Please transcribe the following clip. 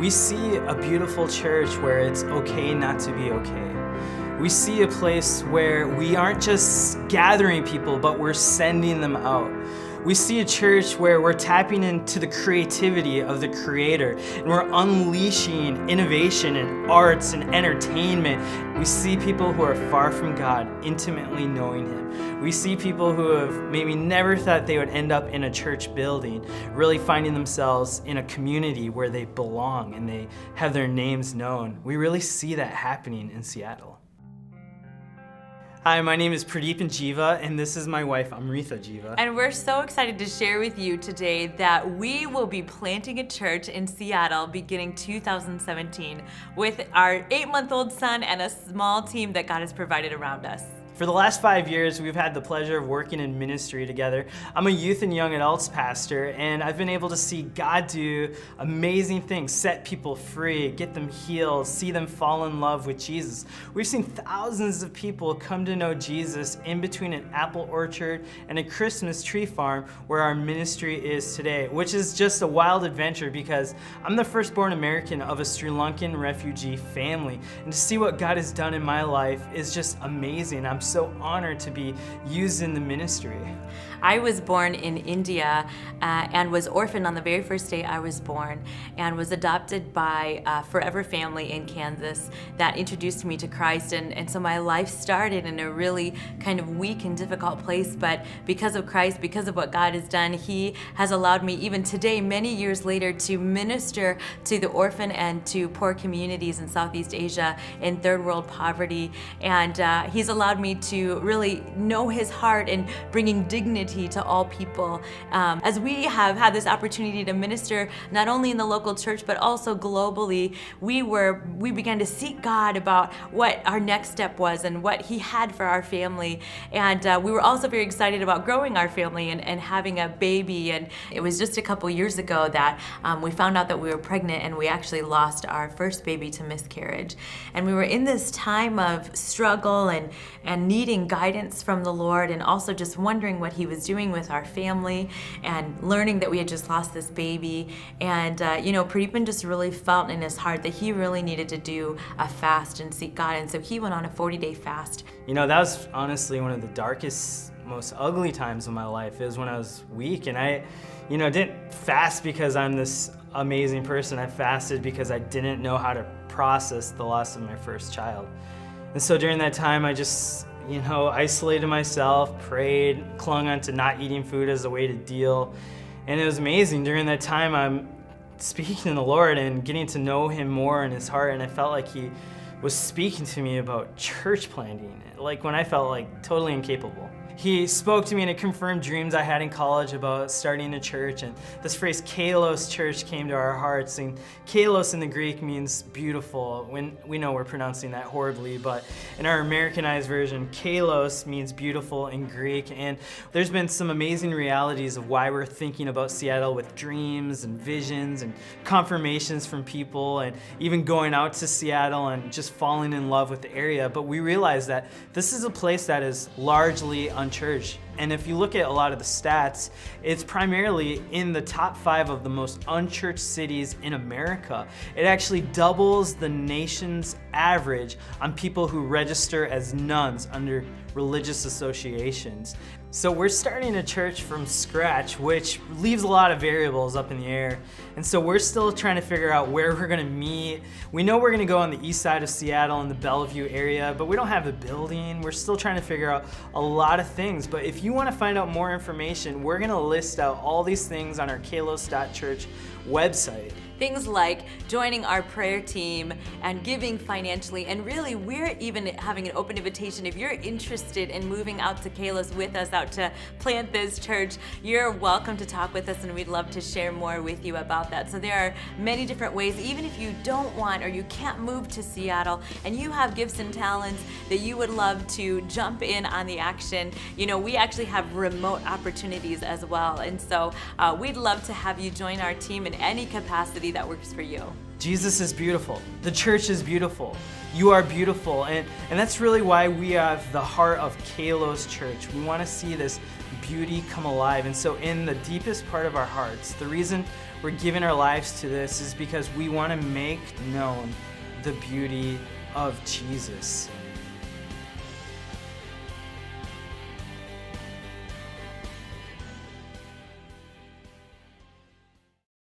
We see a beautiful church where it's okay not to be okay. We see a place where we aren't just gathering people, but we're sending them out. We see a church where we're tapping into the creativity of the Creator, and we're unleashing innovation in arts and entertainment. We see people who are far from God intimately knowing Him. We see people who have maybe never thought they would end up in a church building, really finding themselves in a community where they belong and they have their names known. We really see that happening in Seattle. Hi, my name is Pradeep and Jiva, and this is my wife, Amritha Jiva. And we're so excited to share with you today that we will be planting a church in Seattle beginning 2017 with our 8-month-old son and a small team that God has provided around us. For the last 5 years, we've had the pleasure of working in ministry together. I'm a youth and young adults pastor, and I've been able to see God do amazing things, set people free, get them healed, see them fall in love with Jesus. We've seen thousands of people come to know Jesus in between an apple orchard and a Christmas tree farm where our ministry is today, which is just a wild adventure because I'm the firstborn American of a Sri Lankan refugee family. And to see what God has done in my life is just amazing. I'm so honored to be used in the ministry. I was born in India and was orphaned on the very first day I was born, and was adopted by a Forever family in Kansas that introduced me to Christ. And so my life started in a really kind of weak and difficult place, but because of Christ, because of what God has done, He has allowed me even today, many years later, to minister to the orphan and to poor communities in Southeast Asia in third world poverty. And He's allowed me to really know His heart in bringing dignity to all people. As we have had this opportunity to minister not only in the local church but also globally, we began to seek God about what our next step was and what He had for our family. And we were also very excited about growing our family and having a baby. And it was just a couple years ago that we found out that we were pregnant, and we actually lost our first baby to miscarriage. And we were in this time of struggle and needing guidance from the Lord, and also just wondering what He was doing with our family, and learning that we had just lost this baby. And Pradeepan just really felt in his heart that he really needed to do a fast and seek God, and so he went on a 40-day fast. That was honestly one of the darkest, most ugly times of my life. It was when I was weak, and I didn't fast because I'm this amazing person. I fasted because I didn't know how to process the loss of my first child. And so during that time, I just isolated myself, prayed, clung on to not eating food as a way to deal. And it was amazing. During that time, I'm speaking to the Lord and getting to know Him more in His heart, and I felt like He was speaking to me about church planting, like when I felt like totally incapable. He spoke to me and it confirmed dreams I had in college about starting a church, and this phrase Kalos Church came to our hearts. And Kalos in the Greek means beautiful. When we know we're pronouncing that horribly, but in our Americanized version, Kalos means beautiful in Greek. And there's been some amazing realities of why we're thinking about Seattle with dreams and visions and confirmations from people, and even going out to Seattle and just falling in love with the area. But we realize that this is a place that is largely unchurched. And if you look at a lot of the stats, it's primarily in the top 5 of the most unchurched cities in America. It actually doubles the nation's average on people who register as nuns under religious associations. So we're starting a church from scratch, which leaves a lot of variables up in the air. And so we're still trying to figure out where we're gonna meet. We know we're gonna go on the east side of Seattle in the Bellevue area, but we don't have a building. We're still trying to figure out a lot of things. But if you wanna find out more information, we're gonna list out all these things on our kalos.church website. Things like joining our prayer team and giving financially. And really, we're even having an open invitation. If you're interested in moving out to Kalos with us, out to plant this church, you're welcome to talk with us, and we'd love to share more with you about that. So there are many different ways. Even if you don't want or you can't move to Seattle and you have gifts and talents that you would love to jump in on the action, we actually have remote opportunities as well. And so we'd love to have you join our team in any capacity that works for you. Jesus is beautiful. The church is beautiful. You are beautiful. And that's really why we have the heart of Kalos Church. We want to see this beauty come alive. And so in the deepest part of our hearts, the reason we're giving our lives to this is because we want to make known the beauty of Jesus.